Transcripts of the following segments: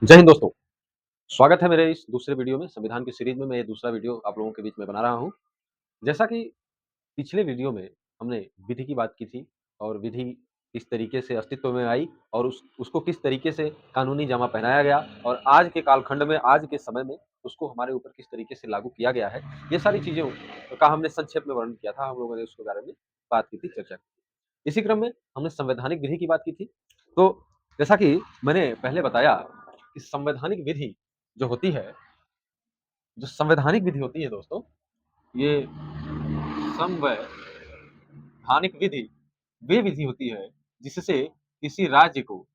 जय हिंद दोस्तों, स्वागत है मेरे इस दूसरे वीडियो में, संविधान की सीरीज़ में मैं ये दूसरा वीडियो आप लोगों के बीच में बना रहा हूँ। जैसा कि पिछले वीडियो में हमने विधि की बात की थी और विधि किस तरीके से अस्तित्व में आई और उसको किस तरीके से कानूनी जामा पहनाया गया और आज के कालखंड में, आज के समय में उसको हमारे ऊपर किस तरीके से लागू किया गया है, ये सारी चीज़ों का हमने संक्षेप में वर्णन किया था। हम लोगों ने उसके बारे में बात की थी, चर्चा की थी। इसी क्रम में हमने संवैधानिक विधि की बात की थी। तो जैसा कि मैंने पहले बताया कि संवैधानिक विधि जो होती है, जो संवैधानिक विधि होती है दोस्तों, ये संवैधानिक विधि वे विधि होती है जिससे किसी राज्य को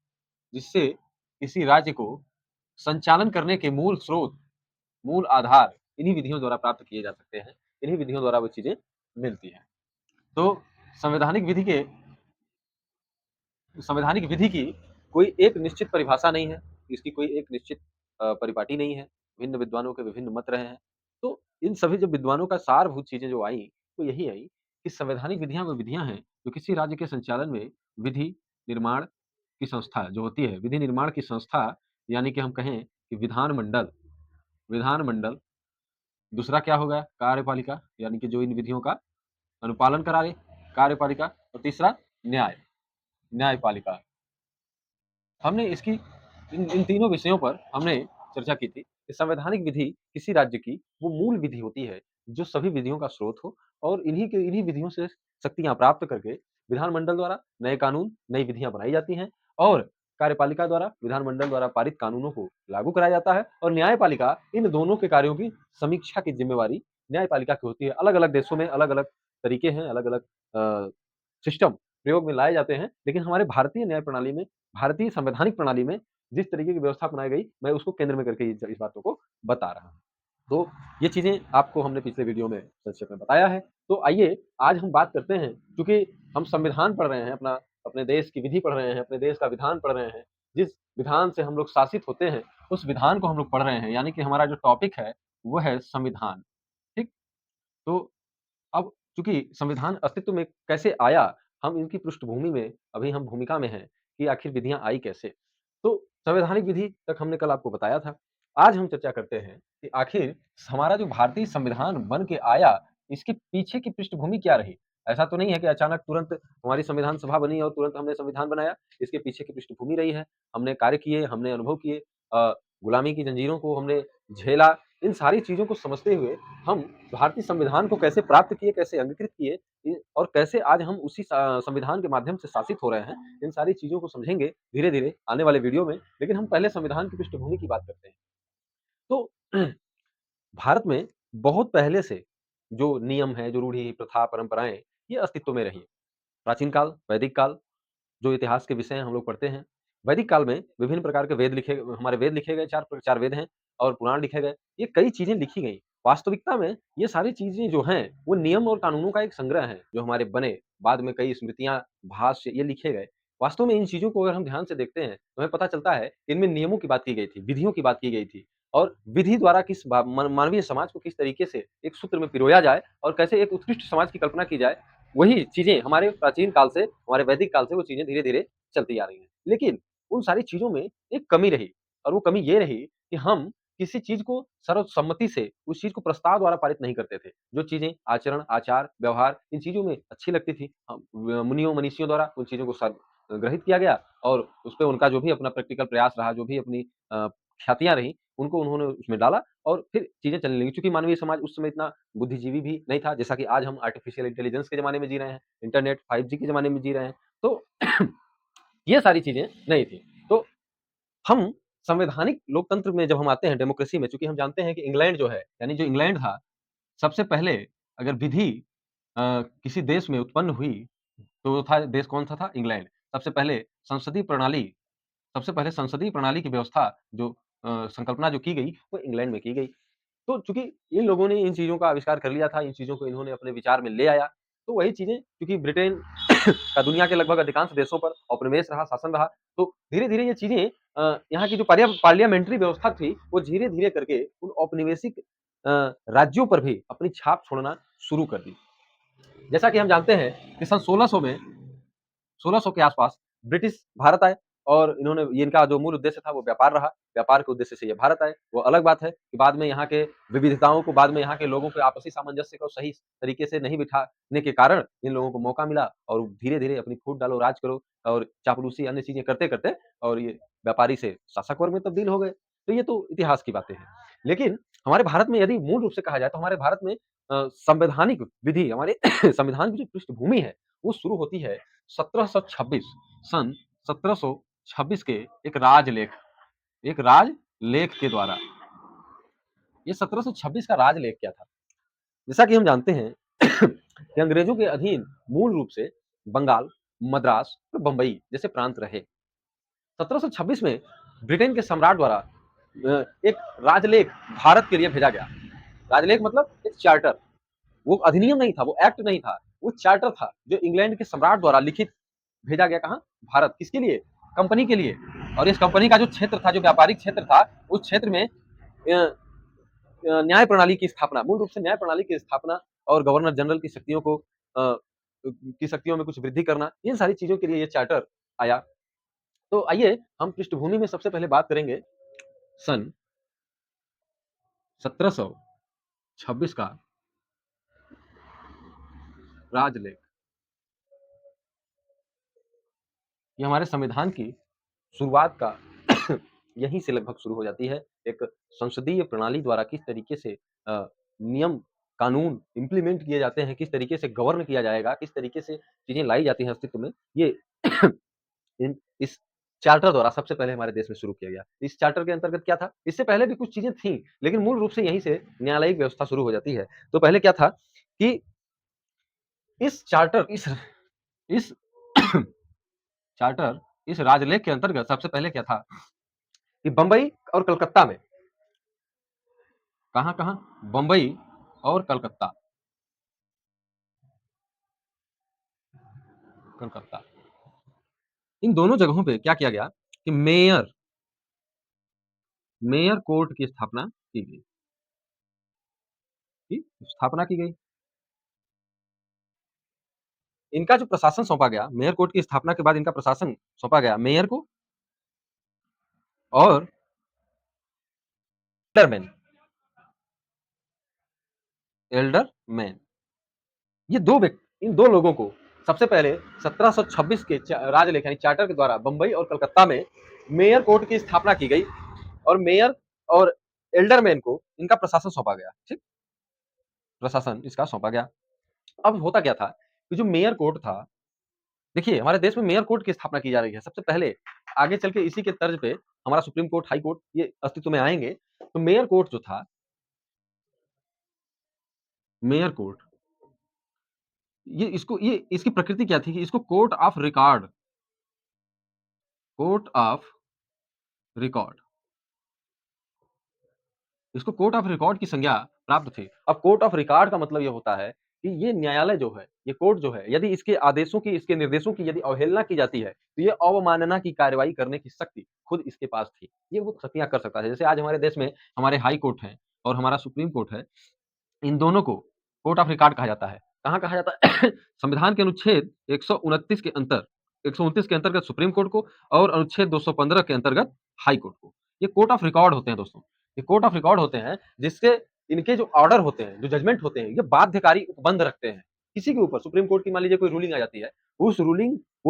जिससे किसी राज्य को संचालन करने के मूल स्रोत, मूल आधार इन्हीं विधियों द्वारा प्राप्त किए जा सकते हैं। इन्हीं विधियों द्वारा वो चीजें मिलती हैं। तो संवैधानिक विधि के संवैधानिक विधि की कोई एक निश्चित परिभाषा नहीं है, इसकी कोई एक निश्चित परिपाटी नहीं है। भिन्न विद्वानों के विभिन्न मत रहे हैं। तो इन सभी जो विद्वानों का सारभूत चीज़ें जो आई, वो यही आई कि संवैधानिक विधियाँ वो विधियाँ हैं, जो किसी राज्य के संचालन में विधि निर्माण की संस्था जो होती है, विधि निर्माण की संस्था यानी कि हम कहें कि विधानमंडल, दूसरा क्या होगा कार्यपालिका यानी कि जो इन विधियों का अनुपालन कराए, कार्यपालिका और तीसरा न्यायपालिका। हमने इसकी इन इन तीनों विषयों पर हमने चर्चा की थी कि संवैधानिक विधि किसी राज्य की वो मूल विधि होती है, जो सभी विधियों का स्रोत हो और इन्हीं विधियों से शक्तियाँ प्राप्त करके विधानमंडल द्वारा नए कानून, नई विधियाँ बनाई जाती हैं और कार्यपालिका द्वारा विधानमंडल द्वारा पारित कानूनों को लागू कराया जाता है और न्यायपालिका इन दोनों के कार्यों की समीक्षा की ज़िम्मेवारी न्यायपालिका की होती है। अलग-अलग देशों में अलग-अलग तरीके हैं, अलग-अलग सिस्टम प्रयोग में लाए जाते हैं, लेकिन हमारे भारतीय न्याय प्रणाली में, भारतीय संवैधानिक प्रणाली में जिस तरीके की व्यवस्था अपनाई गई, मैं उसको केंद्र में करके इस बातों को बता रहा हूँ। तो ये चीज़ें आपको हमने पिछले वीडियो में संक्षेप में बताया है। तो आइए आज हम बात करते हैं, चूँकि हम संविधान पढ़ रहे हैं, अपने देश की विधि पढ़ रहे हैं, अपने देश का विधान पढ़ रहे हैं, जिस विधान से हम लोग शासित होते हैं, उस विधान को हम लोग पढ़ रहे हैं, यानी कि हमारा जो टॉपिक है, वो है संविधान, ठीक? तो अब चूँकि संविधान अस्तित्व में कैसे आया, हम इनकी पृष्ठभूमि में अभी हम भूमिका में हैं कि आखिर विधियाँ आई कैसे? तो संवैधानिक विधि तक हमने कल आपको बताया था। आज हम चर्चा करते हैं कि आखिर हमारा जो भारतीय संविधान बन के आया, इसके पीछे की पृष्ठभूमि क्या रही? ऐसा तो नहीं है कि अचानक तुरंत हमारी संविधान सभा बनी और तुरंत हमने संविधान बनाया। इसके पीछे की पृष्ठभूमि रही है। हमने कार्य किए, हमने अनुभव किए, गुलामी की जंजीरों को हमने झेला। इन सारी चीज़ों को समझते हुए हम भारतीय संविधान को कैसे प्राप्त किए, कैसे अंगीकृत किए और कैसे आज हम उसी संविधान के माध्यम से शासित हो रहे हैं, इन सारी चीज़ों को समझेंगे धीरे-धीरे आने वाले वीडियो में। लेकिन हम पहले संविधान की पृष्ठभूमि की बात करते हैं। तो भारत में बहुत पहले से जो नियम है, जो रूढ़ि, प्रथा, परंपराएँ, ये अस्तित्व में रही हैं। प्राचीन काल, वैदिक काल, जो इतिहास के विषय हम लोग पढ़ते हैं। वैदिक काल में विभिन्न प्रकार के वेद लिखे गए, 4 वेद हैं और पुराण लिखे गए। ये कई चीज़ें लिखी गईं। वास्तविकता में ये सारी चीज़ें जो हैं, वो नियम और कानूनों का एक संग्रह है, जो हमारे बने। बाद में कई स्मृतियाँ, भाष्य ये लिखे गए। वास्तव में इन चीज़ों को अगर हम ध्यान से देखते हैं, तो हमें पता चलता है, इनमें नियमों की बात की गई थी, विधियों की बात की गई थी और विधि द्वारा किस बा मन मानवीय समाज को किस तरीके से एक सूत्र में पिरोया जाए और कैसे एक उत्कृष्ट समाज की कल्पना की जाए, वही चीज़ें हमारे प्राचीन काल से, हमारे वैदिक काल से वो चीज़ें धीरे-धीरे चलती आ रही हैं। लेकिन उन सारी चीज़ों में एक कमी रही और वो कमी ये रही कि हम किसी चीज़ को सर्वसम्मति से उस चीज़ को प्रस्ताव द्वारा पारित नहीं करते थे। जो चीज़ें आचरण, आचार, व्यवहार इन चीज़ों में अच्छी लगती थी, हम मुनियों, मनीषियों द्वारा उन चीज़ों को ग्रहित किया गया और उसपे उनका जो भी अपना प्रैक्टिकल प्रयास रहा, जो भी अपनी ख्यातियाँ रहीं, उनको उन्होंने उसमें डाला और फिर चीज़ें चलने लगी। चूँकि मानवीय समाज उस समय इतना बुद्धिजीवी भी नहीं था, जैसा कि आज हम आर्टिफ़िशियल इंटेलिजेंस के ज़माने में जी रहे हैं, इंटरनेट 5G के ज़माने में जी रहे हैं। तो ये सारी चीज़ें नहीं थी। तो हम संवैधानिक लोकतंत्र में जब हम आते हैं, डेमोक्रेसी में, चूँकि हम जानते हैं कि इंग्लैंड जो है, यानी जो इंग्लैंड था, सबसे पहले अगर विधि किसी देश में उत्पन्न हुई, तो वो था देश कौन-सा था? इंग्लैंड। सबसे पहले संसदीय प्रणाली सबसे पहले संसदीय प्रणाली की व्यवस्था जो संकल्पना जो की गई, वो इंग्लैंड में की गई। तो चूँकि इन लोगों ने इन चीज़ों का आविष्कार कर लिया था, इन चीज़ों को इन्होंने अपने विचार में ले आया, तो वही चीज़ें क्योंकि ब्रिटेन का दुनिया के लगभग अधिकांश देशों पर औपनिवेश रहा, शासन रहा, तो धीरे-धीरे ये चीज़ें यहाँ की जो पार्लियामेंट्री व्यवस्था थी, वो धीरे-धीरे करके उन औपनिवेशिक राज्यों पर भी अपनी छाप छोड़ना शुरू कर दी। जैसा कि हम जानते हैं कि सन 1600 के आसपास ब्रिटिश भारत आए। और इन्होंने ये इनका जो मूल उद्देश्य था वो व्यापार रहा। व्यापार के उद्देश्य से ये भारत आए। वो अलग बात है कि बाद में यहाँ के विविधताओं को, बाद में यहाँ के लोगों के आपसी सामंजस्य को सही तरीके से नहीं बिठाने के कारण इन लोगों को मौका मिला और धीरे-धीरे अपनी फूट डालो, राज करो और चापलूसी अन्य चीज़ें करते-करते और ये व्यापारी से शासक वर्ग में तब्दील हो गए। तो ये तो इतिहास की बातें हैं। लेकिन हमारे भारत में यदि मूल रूप से कहा जाए तो हमारे भारत में संवैधानिक विधि हमारे संविधान की जो पृष्ठभूमि है, वो शुरू होती है 1726 सन 1726 के एक राजलेख के द्वारा। ये 1726 का राजलेख क्या था? जैसा कि हम जानते हैं कि अंग्रेजों के अधीन मूल रूप से बंगाल, मद्रास और बंबई जैसे प्रांत रहे। 1726 में ब्रिटेन के सम्राट द्वारा एक राजलेख भारत के लिए भेजा गया। राजलेख मतलब एक चार्टर। वो अधिनियम नहीं था, वो एक्ट नहीं था, वो चार्टर था जो इंग्लैंड के सम्राट द्वारा लिखित भेजा गया। कहाँ? भारत। किसके लिए? कंपनी के लिए। और इस कंपनी का जो क्षेत्र था, जो व्यापारिक क्षेत्र था, उस क्षेत्र में न्याय प्रणाली की स्थापना, मूल रूप से न्याय प्रणाली की स्थापना और गवर्नर जनरल की शक्तियों को की शक्तियों में कुछ वृद्धि करना, इन सारी चीजों के लिए ये चार्टर आया। तो आइए हम पृष्ठभूमि में सबसे पहले बात करेंगे सन 1726 का राजलेख। ये हमारे संविधान की शुरुआत का यहीं से लगभग शुरू हो जाती है। एक संसदीय प्रणाली द्वारा किस तरीके से नियम, कानून इम्प्लीमेंट किए जाते हैं, किस तरीके से गवर्न किया जाएगा, किस तरीके से चीज़ें लाई जाती हैं अस्तित्व में, ये इस चार्टर द्वारा सबसे पहले हमारे देश में शुरू किया गया। इस चार्टर के अंतर्गत क्या था? इससे पहले भी कुछ चीज़ें थीं, लेकिन मूल रूप से यहीं से न्यायालयिक व्यवस्था शुरू हो जाती है। तो पहले क्या था कि इस चार्टर इस चार्टर इस राजलेख के अंतर्गत सबसे पहले क्या था कि बंबई और कलकत्ता में, कहाँ-कहाँ? बंबई और कलकत्ता, कलकत्ता। इन दोनों जगहों पे क्या किया गया कि मेयर कोर्ट की स्थापना की गई। की स्थापना की गई। इनका जो प्रशासन सौंपा गया, मेयर कोर्ट की स्थापना के बाद इनका प्रशासन सौंपा गया मेयर को और एल्डरमैन, एल्डरमैन। ये 2 व्यक्ति, इन 2 लोगों को सबसे पहले 1726 के राजलेख यानी चार्टर के द्वारा बंबई और कलकत्ता में मेयर कोर्ट की स्थापना की गई और मेयर और एल्डरमैन को इनका प्रशासन सौंपा गया। ठीक? प्रशासन इसका सौंपा गया। अब होता क्या था कि जो मेयर कोर्ट था, देखिए हमारे देश में मेयर कोर्ट की स्थापना की जा रही है सबसे पहले। आगे चल के इसी के तर्ज पे हमारा सुप्रीम कोर्ट, हाई कोर्ट ये अस्तित्व में आएंगे। तो मेयर कोर्ट जो था, मेयर कोर्ट, ये इसकी प्रकृति क्या थी कि इसको कोर्ट ऑफ रिकॉर्ड, इसको कोर्ट ऑफ रिकॉर्ड की संज्ञा प्राप्त थी। अब कोर्ट ऑफ रिकॉर्ड का मतलब ये होता है कि ये न्यायालय जो है, ये कोर्ट जो है, यदि इसके आदेशों की, इसके निर्देशों की यदि अवहेलना की जाती है, तो ये अवमानना की कार्रवाई करने की शक्ति खुद इसके पास थी। ये वो शक्तियाँ कर सकता है। जैसे आज हमारे देश में हमारे हाई कोर्ट है और हमारा सुप्रीम कोर्ट है, इन दोनों को कोर्ट ऑफ रिकॉर्ड कहा जाता है। कहाँ कहा जाता है? संविधान के अनुच्छेद 129 के अंतर्गत सुप्रीम कोर्ट को और अनुच्छेद 215 के अंतर्गत हाई कोर्ट को। ये कोर्ट ऑफ रिकॉर्ड होते हैं दोस्तों। ये कोर्ट ऑफ रिकॉर्ड होते हैं जिसके इनके जो ऑर्डर होते हैं, जो जजमेंट होते हैं, ये बाध्यकारी उपबंध रखते हैं। किसी के ऊपर सुप्रीम कोर्ट की मान लीजिए कोई रूलिंग आ जाती है, वो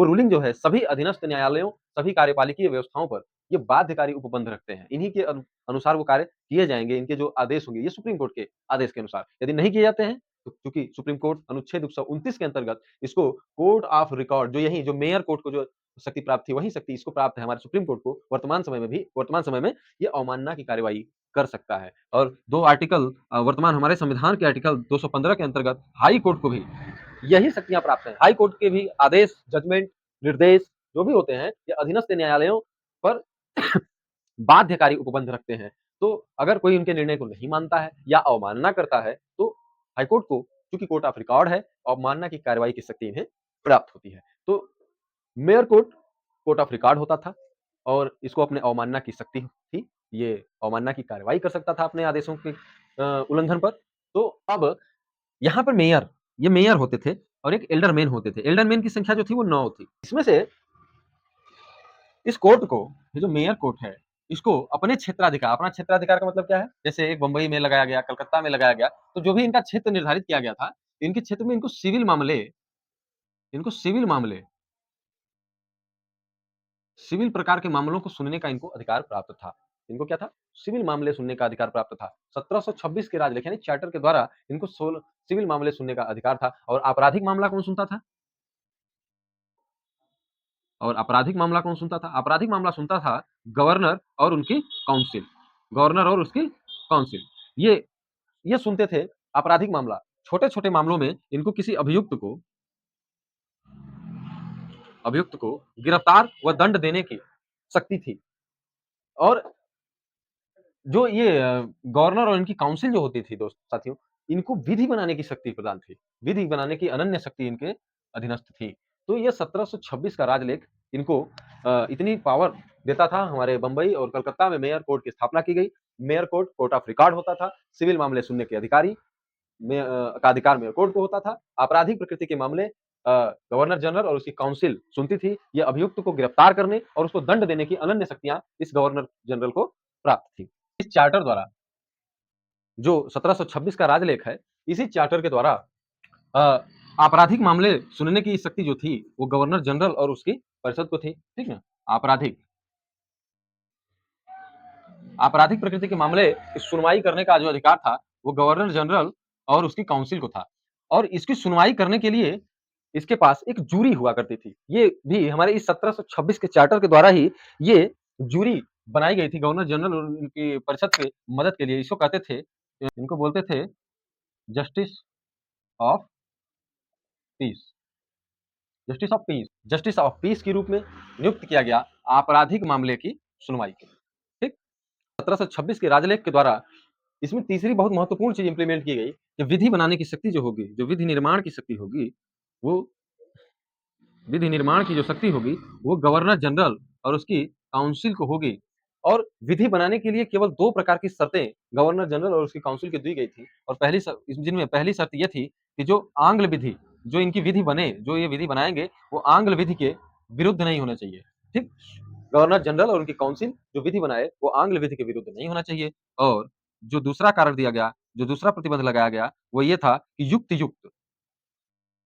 रूलिंग जो है सभी अधीनस्थ न्यायालयों, सभी कार्यपालिकीय व्यवस्थाओं पर ये बाध्यकारी उपबंध रखते हैं। इन्हीं के अनुसार वो कार्य किए जाएँगे, इनके जो आदेश होंगे, ये सुप्रीम कोर्ट के आदेश के अनुसार। यदि नहीं किए जाते हैं, तो चूँकि सुप्रीम कोर्ट अनुच्छेद 129 के अंतर्गत इसको कोर्ट ऑफ रिकॉर्ड, जो यही जो मेयर कोर्ट को जो शक्ति प्राप्त थी, वही शक्ति इसको प्राप्त है हमारे सुप्रीम कोर्ट को। वर्तमान समय में ये अवमानना की कार्यवाही कर सकता है। और 2 आर्टिकल वर्तमान हमारे संविधान के आर्टिकल 215 के अंतर्गत हाई कोर्ट को भी यही शक्तियाँ प्राप्त हैं। हाई कोर्ट के भी आदेश, जजमेंट, निर्देश जो भी होते हैं, ये अधीनस्थ न्यायालयों पर बाध्यकारी उपबंध रखते हैं। तो अगर कोई उनके निर्णय को नहीं मानता है या अवमानना करता है, तो हाईकोर्ट को, चूँकि कोर्ट ऑफ रिकॉर्ड है, अवमानना की कार्रवाई की शक्ति इन्हें प्राप्त होती है। तो mayor court, court of record होता था और इसको अपने अवमानना की शक्ति थी। ये अवमानना की कार्रवाई कर सकता था अपने आदेशों के उल्लंघन पर। तो अब यहाँ पर ये मेयर होते थे और एक एल्डरमैन होते थे। एल्डरमैन की संख्या जो थी वो 9 थी। इसमें से इस कोर्ट को, ये जो मेयर कोर्ट है, इसको अपने क्षेत्राधिकार, अपना क्षेत्राधिकार का मतलब क्या है? जैसे एक बंबई में लगाया गया, कलकत्ता में लगाया गया, तो जो भी इनका क्षेत्र निर्धारित किया गया था, इनके क्षेत्र में इनको सिविल प्रकार के मामलों को सुनने का इनको अधिकार प्राप्त था। इनको क्या था? सिविल मामले सुनने का अधिकार प्राप्त था। 1726 के राजलेख यानी चार्टर के द्वारा इनको सिविल मामले सुनने का अधिकार था। और आपराधिक मामला कौन सुनता था? आपराधिक मामला सुनता था गवर्नर और उनकी काउंसिल। गवर्नर और उसकी काउंसिल ये सुनते थे आपराधिक मामला। छोटे-छोटे मामलों में इनको किसी अभियुक्त को गिरफ्तार व दंड देने की शक्ति थी। और जो ये गवर्नर और इनकी काउंसिल जो होती थी दोस्त साथियों, इनको विधि बनाने की शक्ति प्रदान थी। विधि बनाने की अनन्य शक्ति इनके अधीनस्थ थी। तो ये 1726 का राजलेख इनको इतनी पावर देता था। हमारे बंबई और कलकत्ता में मेयर कोर्ट की स्थापना की गई। Mayor court, court of record होता था। सिविल मामले सुनने के अधिकारी का अधिकार मेयर कोर्ट को होता था। आपराधिक प्रकृति के मामले गवर्नर जनरल और उसकी काउंसिल सुनती थी। ये अभियुक्त को गिरफ्तार करने और उसको दंड देने की अनन्य शक्तियां इस गवर्नर जनरल को प्राप्त थी। इस चार्टर द्वारा जो 1726 का राजलेख है, इसी चार्टर के द्वारा आपराधिक मामले सुनने की शक्ति जो थी वो गवर्नर जनरल और उसकी परिषद को थी। ठीक है? आपराधिक प्रकृति के मामले की सुनवाई करने का जो अधिकार था वो गवर्नर जनरल और उसकी काउंसिल को था। और इसकी सुनवाई करने के लिए इसके पास एक जूरी हुआ करती थी। ये भी हमारे इस 1726 के चार्टर के द्वारा ही ये जूरी बनाई गई थी गवर्नर जनरल और उनकी परिषद की मदद के लिए। इसको कहते थे, इनको बोलते थे justice of peace. Justice of peace के रूप में नियुक्त किया गया आपराधिक मामले की सुनवाई के लिए। ठीक? 1726 के राजलेख के द्वारा इसमें तीसरी बहुत महत्वपूर्ण चीज इंप्लीमेंट की गई कि विधि बनाने की शक्ति जो होगी, जो विधि निर्माण की शक्ति होगी, वो विधि निर्माण की जो शक्ति होगी वो गवर्नर जनरल और उसकी काउंसिल को होगी। और विधि बनाने के लिए केवल 2 प्रकार की शर्तें गवर्नर जनरल और उसकी काउंसिल को दी गई थी। और जिनमें पहली शर्त ये थी कि जो आंग्ल विधि, जो इनकी विधि बने, जो ये विधि बनाएंगे, वो आंग्ल विधि के विरुद्ध नहीं होना चाहिए। ठीक? गवर्नर जनरल और उनकी काउंसिल जो विधि बनाए वो आंग्ल विधि के विरुद्ध नहीं होना चाहिए। और जो दूसरा कारण दिया गया, जो दूसरा प्रतिबंध लगाया गया, वो ये था कि युक्त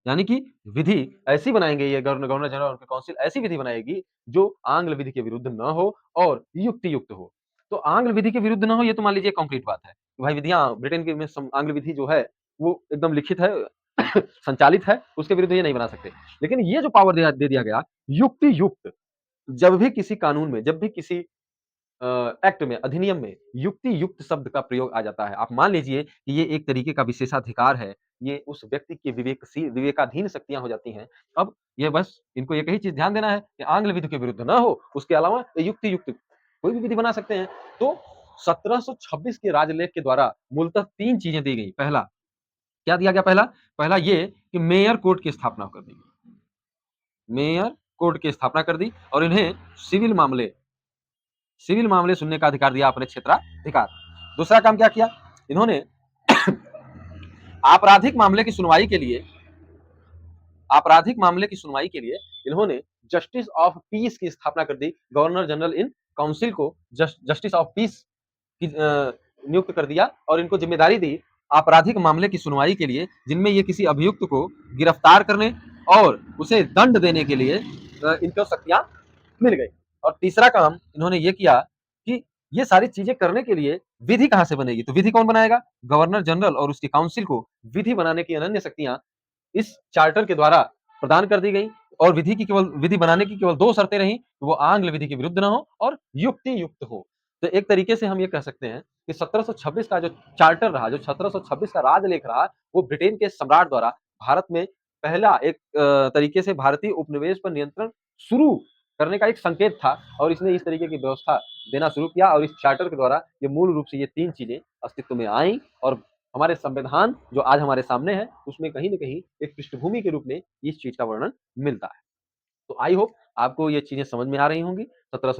यानी कि विधि ऐसी बनाएंगे ये गवर्नर जनरल और उनकी काउंसिल ऐसी विधि बनाएगी जो आंग्ल विधि के विरुद्ध न हो और युक्त हो। तो आंग्ल विधि के विरुद्ध न हो, ये तो मान लीजिए कंक्रीट बात है। भाई विधियां ब्रिटेन के में आंग्ल विधि जो है वो एकदम लिखित है संचालित है, उसके विरुद्ध ये नहीं बना सकते। लेकिन ये जो पावर दे दिया गया युक्त, जब भी किसी एक्ट में, अधिनियम में युक्ति युक्त शब्द का प्रयोग आ जाता है, आप मान लीजिए कि ये एक तरीके का विशेषाधिकार है, ये उस व्यक्ति की विवेकाधीन शक्तियां हो जाती हैं। अब ये बस इनको एक ही चीज ध्यान देना है कि आंग्ल विधि के विरुद्ध ना हो, उसके अलावा युक्ति युक्त कोई भी विधि बना सकते हैं। तो 1726 के राजलेख के द्वारा मूलतः 3 चीजें दी गई। पहला क्या दिया गया? पहला ये कि मेयर कोर्ट की स्थापना कर दी। मेयर कोर्ट की स्थापना कर दी और इन्हें सिविल मामले सुनने का अधिकार दिया, अपने क्षेत्राधिकार। दूसरा काम क्या किया इन्होंने? आपराधिक मामले की सुनवाई के लिए इन्होंने जस्टिस ऑफ पीस की स्थापना कर दी। गवर्नर जनरल इन काउंसिल को जस्टिस ऑफ पीस की नियुक्त कर दिया और इनको जिम्मेदारी दी आपराधिक मामले की सुनवाई के लिए, जिनमें ये किसी अभियुक्त को गिरफ्तार करने और उसे दंड देने के लिए इनको शक्तियां मिल गई। और तीसरा काम इन्होंने ये किया कि ये सारी चीजें करने के लिए विधि कहां से बनेगी? तो विधि कौन बनाएगा? गवर्नर जनरल और उसकी काउंसिल को विधि बनाने की अनन्य शक्तियां इस चार्टर के द्वारा प्रदान कर दी गई। और विधि बनाने की केवल 2 शर्तें रही, वो आंग्ल विधि के विरुद्ध ना हो और युक्ति युक्त हो। तो एक तरीके से हम ये कह सकते हैं कि 1726 का जो चार्टर रहा, जो 1726 का राजलेख रहा, वो ब्रिटेन के सम्राट द्वारा भारत में पहला एक तरीके से भारतीय उपनिवेश पर नियंत्रण शुरू करने का एक संकेत था। और इसने इस तरीके की व्यवस्था देना शुरू किया और इस चार्टर के द्वारा ये मूल रूप से ये 3 चीजें अस्तित्व में आई। और हमारे संविधान जो आज हमारे सामने है, उसमें कहीं न कहीं एक पृष्ठभूमि के रूप में इस चीज का वर्णन मिलता है। तो आई होप आपको ये चीजें समझ में आ रही होंगी। 17